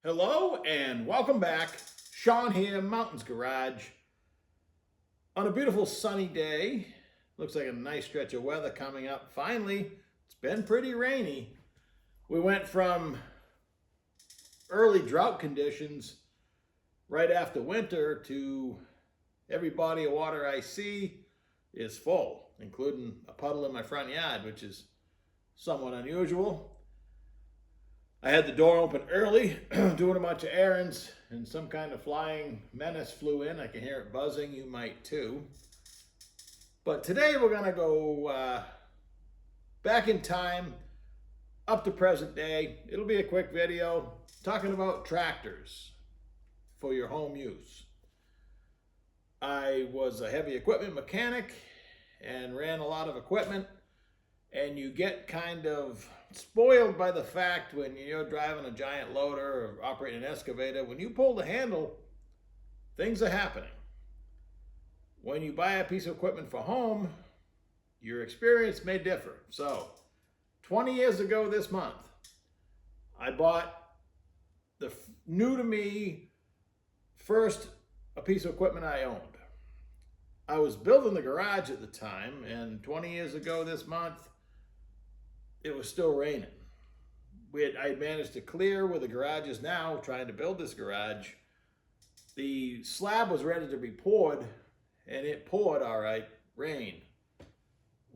Hello and welcome back. Sean here, Mountains Garage. On a beautiful sunny day, looks like a nice stretch of weather coming up. Finally, it's been pretty rainy. We went from early drought conditions right after winter to every body of water I see is full, including a puddle in my front yard, which is somewhat unusual. I had the door open early, doing a bunch of errands, and some kind of flying menace flew in. I can hear it buzzing. You might too. But today we're going to go back in time, up to present day. It'll be a quick video talking about tractors for your home use. I was a heavy equipment mechanic and ran a lot of equipment, and you get kind of spoiled by the fact when you're driving a giant loader or operating an excavator, when you pull the handle, things are happening. When you buy a piece of equipment for home, your experience may differ. So, 20 years ago this month, I bought the new to me first a piece of equipment I owned. I was building the garage at the time, and 20 years ago this month, it was still raining. I had managed to clear where the garage is now, trying to build this garage. The slab was ready to be poured, and it poured all right, rain.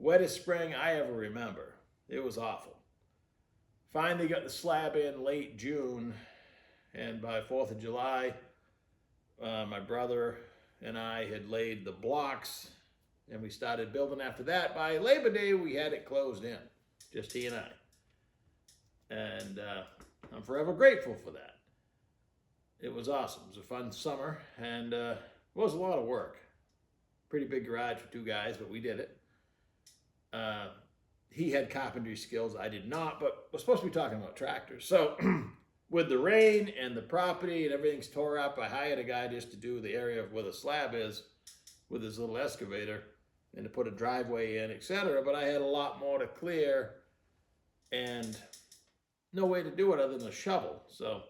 Wettest spring I ever remember. It was awful. Finally got the slab in late June, and by 4th of July, my brother and I had laid the blocks, and we started building after that. By Labor Day, we had it closed in. Just he and I. And I'm forever grateful for that. It was awesome. It was a fun summer, and it was a lot of work. Pretty big garage for two guys, but we did it. He had carpentry skills. I did not, but we're supposed to be talking about tractors. So with the rain and the property and everything's tore up, I hired a guy just to do the area where the slab is with his little excavator and to put a driveway in, etc. But I had a lot more to clear and no way to do it other than a shovel. So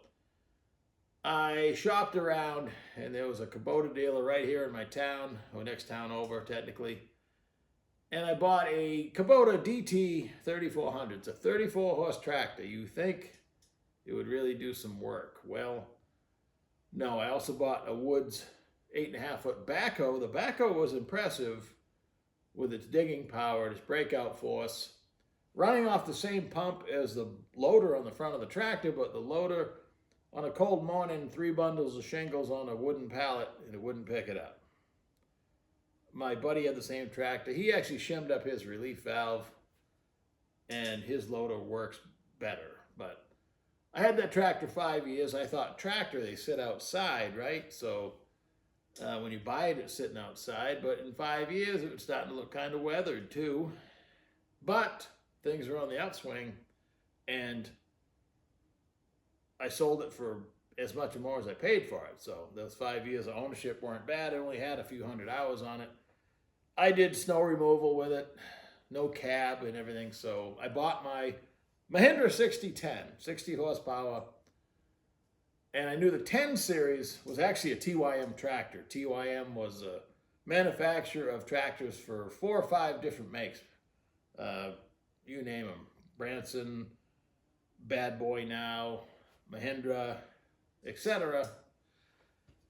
I shopped around, and there was a Kubota dealer right here in my town, or next town over technically. And I bought a Kubota DT 3400. It's a 34 horse tractor. You think it would really do some work. Well, no, I also bought a Woods 8.5 foot backhoe. The backhoe was impressive with its digging power, its breakout force, running off the same pump as the loader on the front of the tractor, but the loader on a cold morning, 3 bundles of shingles on a wooden pallet, and it wouldn't pick it up. My buddy had the same tractor. He actually shimmed up his relief valve, and his loader works better. But I had that tractor 5 years. I thought, tractor, they sit outside, right? So when you buy it, it's sitting outside. But in 5 years, it was starting to look kind of weathered too. But things were on the upswing, and I sold it for as much or more as I paid for it. So those 5 years of ownership weren't bad. I only had a few hundred hours on it. I did snow removal with it, no cab and everything. So I bought my Mahindra 6010, 60 horsepower. And I knew the 10 series was actually a TYM tractor. TYM was a manufacturer of tractors for 4 or 5 different makes. You name them. Branson, Bad Boy Now, Mahindra, etc.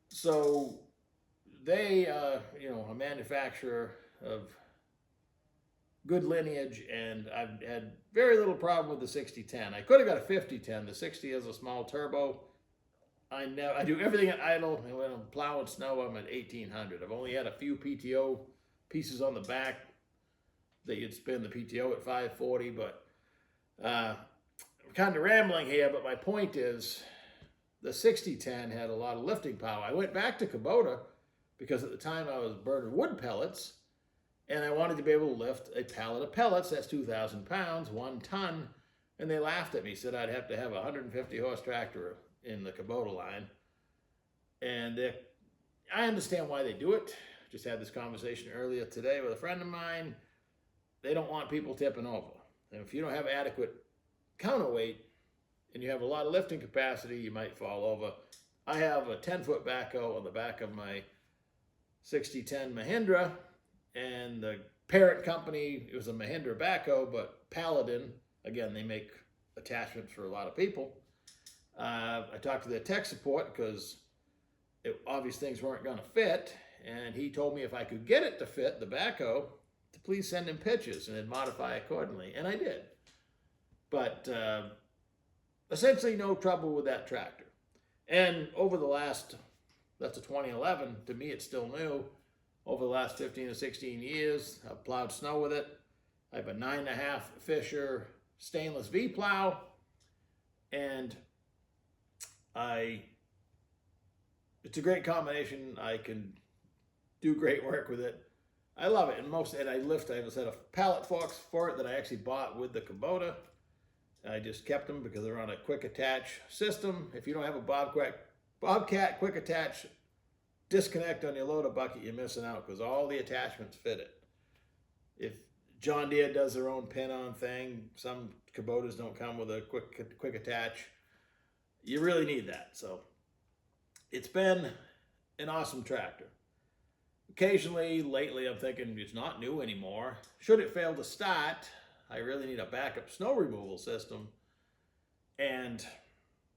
So they, a manufacturer of good lineage, and I've had very little problem with the 6010. I could have got a 5010. The 60 has a small turbo. I do everything at idle, and when I'm plowing snow, I'm at 1800. I've only had a few PTO pieces on the back that you'd spin the PTO at 540, but I'm kind of rambling here, but my point is the 6010 had a lot of lifting power. I went back to Kubota because at the time I was burning wood pellets, and I wanted to be able to lift a pallet of pellets. That's 2,000 pounds, 1 ton, and they laughed at me, said I'd have to have a 150 horse tractor in the Kubota line. And I understand why they do it. Just had this conversation earlier today with a friend of mine. They don't want people tipping over. And if you don't have adequate counterweight, and you have a lot of lifting capacity, you might fall over. I have a 10-foot backhoe on the back of my 6010 Mahindra, and the parent company, it was a Mahindra backhoe, but Paladin, again, they make attachments for a lot of people. I talked to their tech support because obvious things weren't going to fit, and he told me if I could get it to fit, the backhoe, to please send him pictures and then modify accordingly, and I did. But essentially no trouble with that tractor. And over the last, that's a 2011, to me it's still new, over the last 15 or 16 years, I've plowed snow with it. I have a 9.5 Fisher stainless V plow, and it's a great combination. I can do great work with it. I love it. And I have a set of pallet forks for it that I actually bought with the Kubota. I just kept them because they're on a quick attach system. If you don't have a Bobcat quick attach disconnect on your loader bucket, you're missing out because all the attachments fit it. If John Deere does their own pin-on thing, some Kubotas don't come with a quick attach. You really need that. So it's been an awesome tractor. Occasionally, lately, I'm thinking it's not new anymore. Should it fail to start, I really need a backup snow removal system. And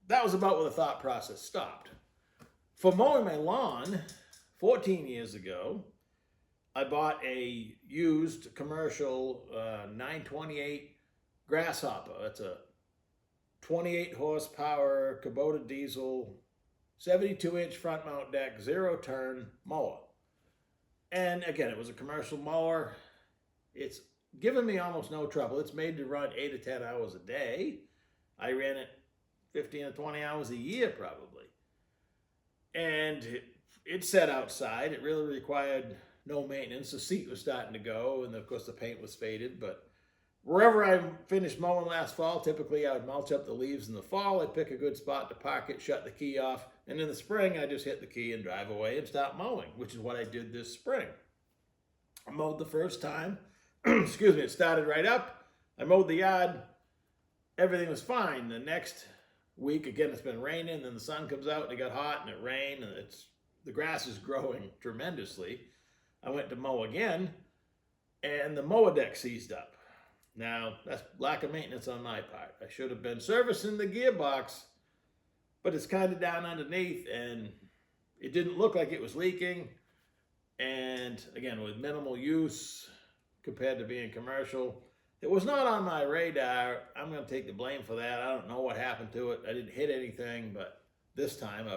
that was about where the thought process stopped. For mowing my lawn 14 years ago, I bought a used commercial 928 Grasshopper. That's a 28 horsepower Kubota diesel, 72-inch front mount deck, 0-turn mower. And again, it was a commercial mower. It's given me almost no trouble. It's made to run 8 to 10 hours a day. I ran it 15 to 20 hours a year probably. And it sat outside. It really required no maintenance. The seat was starting to go, and of course the paint was faded. But wherever I finished mowing last fall, typically I would mulch up the leaves in the fall. I'd pick a good spot to park it, shut the key off, and in the spring I just hit the key and drive away and stop mowing, which is what I did this spring. I mowed the first time. Excuse me, it started right up. I mowed the yard. Everything was fine. The next week, again, it's been raining, then the sun comes out and it got hot and it rained, and the grass is growing tremendously. I went to mow again, and the mower deck seized up. Now, that's lack of maintenance on my part. I should have been servicing the gearbox, but it's kind of down underneath, and it didn't look like it was leaking. And again, with minimal use compared to being commercial, it was not on my radar. I'm going to take the blame for that. I don't know what happened to it. I didn't hit anything, but this time,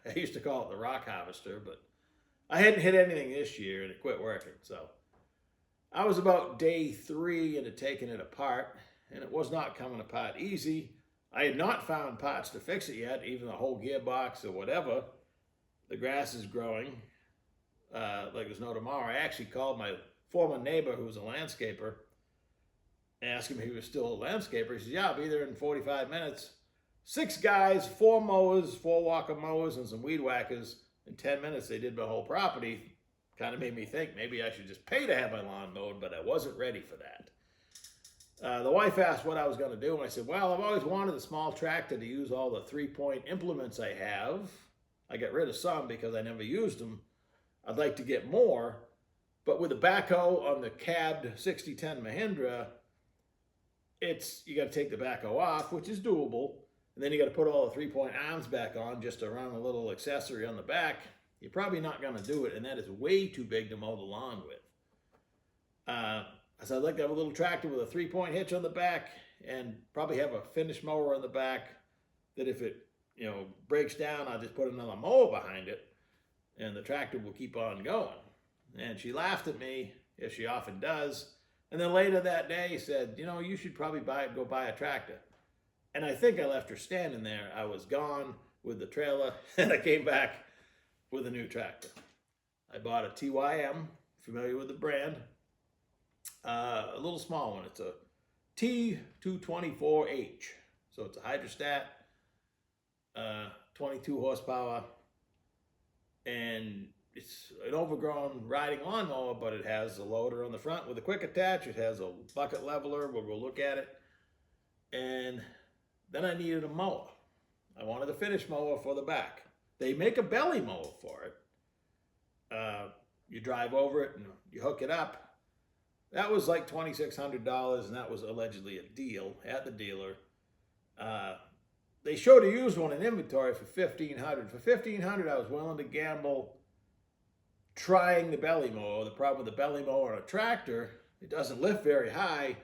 I used to call it the rock harvester, but I hadn't hit anything this year, and it quit working. So I was about day 3 into taking it apart, and it was not coming apart easy. I had not found parts to fix it yet, even the whole gearbox or whatever. The grass is growing like there's no tomorrow. I actually called my former neighbor, who was a landscaper, asked him if he was still a landscaper. He said, yeah, I'll be there in 45 minutes. 6 guys, 4 mowers, 4 walker mowers, and some weed whackers. In 10 minutes, they did my whole property. Kind of made me think maybe I should just pay to have my lawn mowed, but I wasn't ready for that. The wife asked what I was going to do, and I said, well, I've always wanted a small tractor to use all the 3-point implements I have. I got rid of some because I never used them. I'd like to get more, but with a backhoe on the cabbed 6010 Mahindra, you got to take the backhoe off, which is doable, and then you got to put all the 3-point arms back on just to run a little accessory on the back. You're probably not going to do it, and that is way too big to mow the lawn with. So I'd like to have a little tractor with a 3-point hitch on the back, and probably have a finish mower on the back that if it breaks down, I'll just put another mower behind it, and the tractor will keep on going. And she laughed at me, as she often does. And then later that day said, you should probably go buy a tractor. And I think I left her standing there. I was gone with the trailer, and I came back with a new tractor. I bought a TYM, familiar with the brand, a little small one. It's a T224H. So it's a hydrostat, 22 horsepower, and it's an overgrown riding lawnmower, but it has a loader on the front with a quick attach. It has a bucket leveler where we'll look at it. And then I needed a mower. I wanted a finish mower for the back. They make a belly mower for it. You drive over it and you hook it up. That was like $2,600, and that was allegedly a deal at the dealer. They showed a used one in inventory for $1,500. For $1,500, I was willing to gamble trying the belly mower. The problem with the belly mower on a tractor, it doesn't lift very high,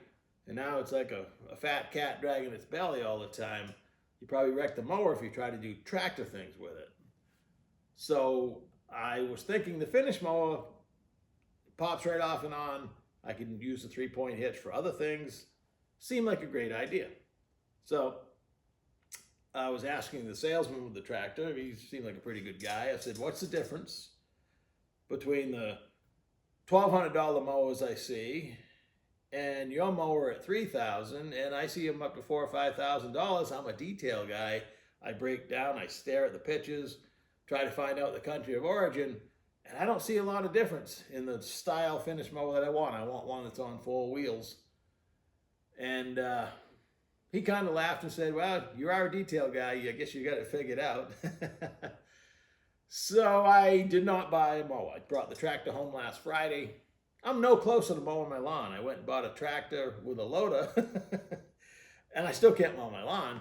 and now it's like a fat cat dragging its belly all the time. You probably wreck the mower if you try to do tractor things with it. So I was thinking the finish mower pops right off and on. I can use the 3-point hitch for other things. Seemed like a great idea. So I was asking the salesman with the tractor. He seemed like a pretty good guy. I said, what's the difference between the $1,200 mowers I see and your mower at $3,000, and I see them up to $4,000 or $5,000. I'm a detail guy. I break down, I stare at the pictures, try to find out the country of origin, and I don't see a lot of difference in the style finish mower that I want. I want one that's on 4 wheels. And he kind of laughed and said, well, you are a detail guy. I guess you got it figured out. So I did not buy a mower. I brought the tractor home last Friday. I'm no closer to mowing my lawn. I went and bought a tractor with a loader, and I still can't mow my lawn.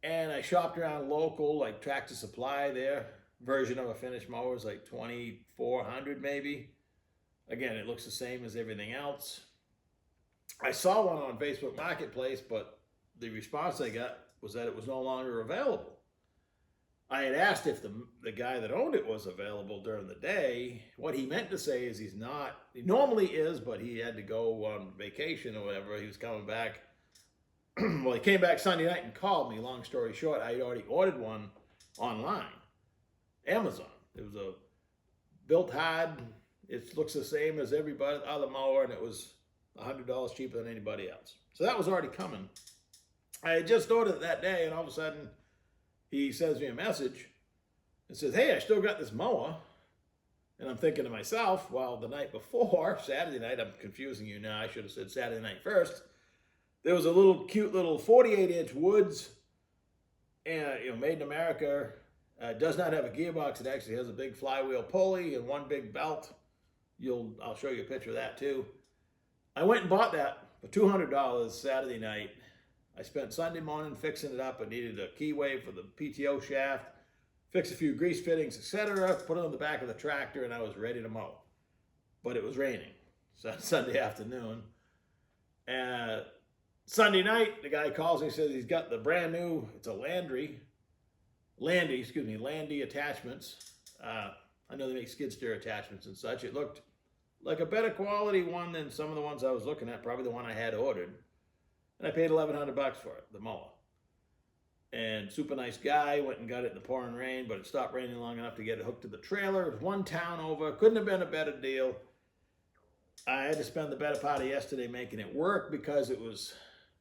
And I shopped around local, like Tractor Supply, their version of a finish mower is like $2,400 maybe. Again, it looks the same as everything else. I saw one on Facebook Marketplace, but the response I got was that it was no longer available. I had asked if the guy that owned it was available during the day. What he meant to say is he's not. He normally is, but he had to go on vacation or whatever. He was coming back. Well, he came back Sunday night and called me. Long story short, I had already ordered one online, Amazon. It was a built hard. It looks the same as every other mower, and it was $100 cheaper than anybody else. So that was already coming. I had just ordered it that day, and all of a sudden, he sends me a message and says, hey, I still got this mower. And I'm thinking to myself, well, the night before, Saturday night, I'm confusing you now, I should have said Saturday night first, there was a little cute little 48-inch Woods, and made in America. Does not have a gearbox. It actually has a big flywheel pulley and one big belt. I'll show you a picture of that too. I went and bought that for $200 Saturday night. I spent Sunday morning fixing it up. I needed a keyway for the PTO shaft, fix a few grease fittings, etc. Put it on the back of the tractor, and I was ready to mow. But it was raining Sunday afternoon. Sunday night, the guy calls me and says he's got the brand new, it's a Landy attachments. I know they make skid steer attachments and such. It looked like a better quality one than some of the ones I was looking at, probably the one I had ordered. And I paid $1,100 for it, the mower. And super nice guy, went and got it in the pouring rain, but it stopped raining long enough to get it hooked to the trailer. It was one town over, couldn't have been a better deal. I had to spend the better part of yesterday making it work because it was,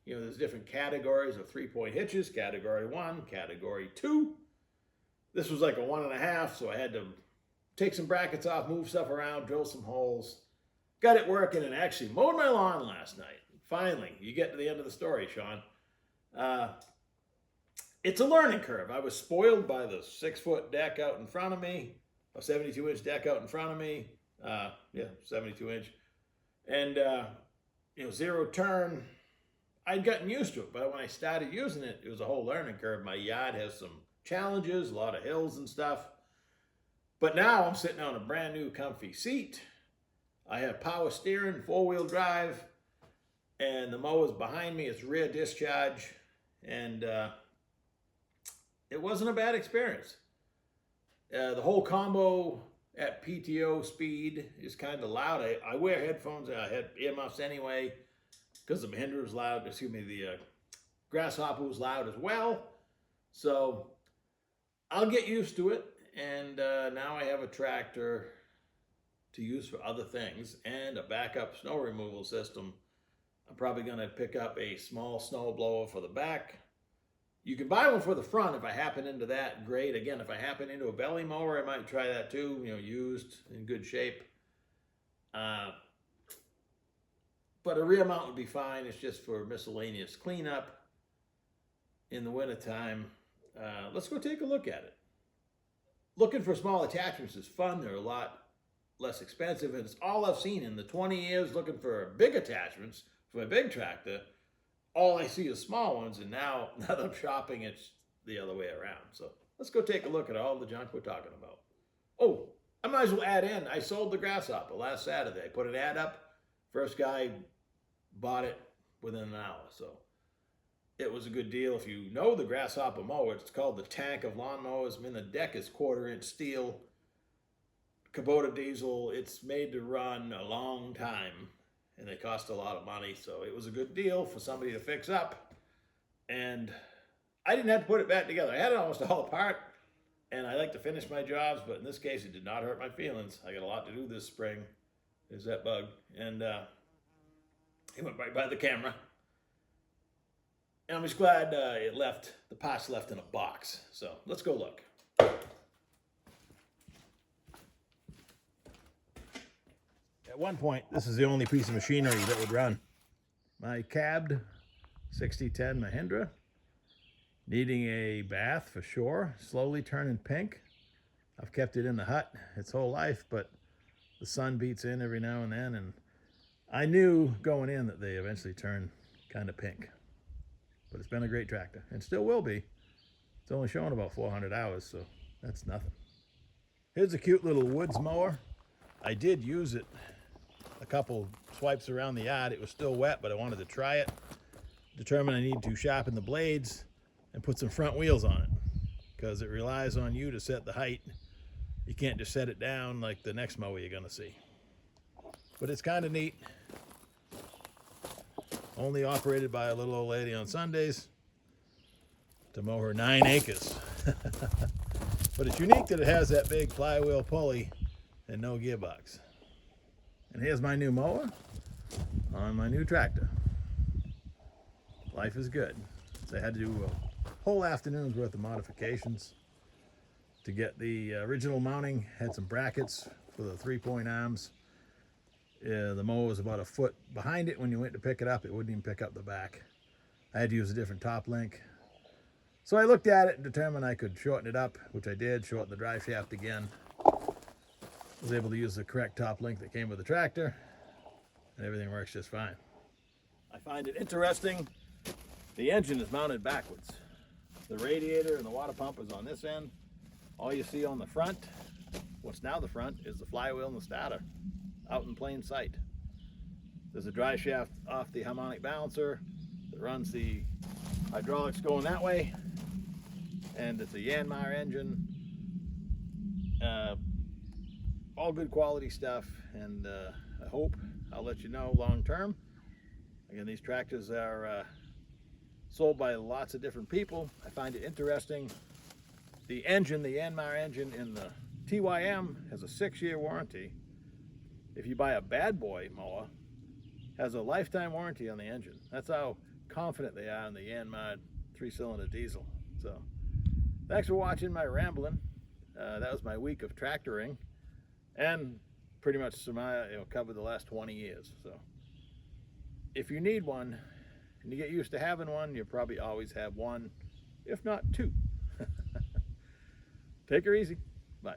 there's different categories of 3-point hitches, category 1, category 2. This was like a 1.5, so I had to take some brackets off, move stuff around, drill some holes. Got it working and actually mowed my lawn last night. Finally, you get to the end of the story, Sean. It's a learning curve. I was spoiled by the 6-foot deck out in front of me, a 72-inch deck out in front of me. 72-inch. And, zero turn. I'd gotten used to it, but when I started using it, it was a whole learning curve. My yard has some challenges, a lot of hills and stuff. But now I'm sitting on a brand new comfy seat. I have power steering, 4-wheel drive. And the mower's behind me, it's rear discharge, and it wasn't a bad experience. The whole combo at PTO speed is kind of loud. I wear headphones, I had earmuffs anyway, because the Mahindra was loud, the Grasshopper was loud as well. So I'll get used to it, and now I have a tractor to use for other things, and a backup snow removal system. I'm probably going to pick up a small snow blower for the back. You can buy one for the front if I happen into that, great. Again, if I happen into a belly mower, I might try that too, used, in good shape. But a rear mount would be fine. It's just for miscellaneous cleanup. in the wintertime, let's go take a look at it. Looking for small attachments is fun. They're a lot less expensive, and it's all I've seen in the 20 years looking for big attachments for a big tractor. All I see is small ones, and now that I'm shopping, it's the other way around. So let's go take a look at all the junk we're talking about. Oh, I might as well add in, I sold the Grasshopper last Saturday. I put an ad up. First guy bought it within an hour, so it was a good deal. If you know the Grasshopper mower, it's called the tank of lawnmowers. I mean, the deck is 1/4-inch steel, Kubota diesel. It's made to run a long time, and they cost a lot of money, so it was a good deal for somebody to fix up. And I didn't have to put it back together. I had it almost all apart, and I like to finish my jobs, but in this case, it did not hurt my feelings. I got a lot to do this spring. There's that bug. And it went right by the camera. And I'm just glad the parts left in a box. So let's go look. At one point, this is the only piece of machinery that would run. My cabbed 6010 Mahindra, needing a bath for sure, slowly turning pink. I've kept it in the hut its whole life, but the sun beats in every now and then, and I knew going in that they eventually turn kind of pink. But it's been a great tractor, and still will be. It's only showing about 400 hours, so that's nothing. Here's a cute little woods mower. I did use it a couple swipes around the yard. It was still wet, but I wanted to try it. Determined I need to sharpen the blades and put some front wheels on it, because it relies on you to set the height. You can't just set it down like the next mower you're gonna see. But it's kind of neat. Only operated by a little old lady on Sundays to mow her 9 acres. But it's unique that it has that big flywheel pulley and no gearbox. And here's my new mower on my new tractor. Life is good. So I had to do a whole afternoon's worth of modifications to get the original mounting. Had some brackets for the 3-point arms. The mower was about a foot behind it. When you went to pick it up, it wouldn't even pick up the back. I had to use a different top link. So I looked at it and determined I could shorten it up, which I did, shorten the drive shaft again. Was able to use the correct top link that came with the tractor, and everything works just fine. I find it interesting, the engine is mounted backwards. The radiator and the water pump is on this end. All you see on the front, what's now the front, is the flywheel and the starter, out in plain sight. There's a drive shaft off the harmonic balancer that runs the hydraulics going that way, and it's a Yanmar engine. All good quality stuff, and I hope I'll let you know long term. Again, these tractors are sold by lots of different people. I find it interesting. The engine, the Yanmar engine in the TYM, has a 6-year warranty. If you buy a bad boy mower, has a lifetime warranty on the engine. That's how confident they are in the Yanmar 3-cylinder diesel. So thanks for watching my rambling. That was my week of tractoring, and pretty much covered the last 20 years. So if you need one and you get used to having one, you'll probably always have one, if not two. Take her easy. Bye.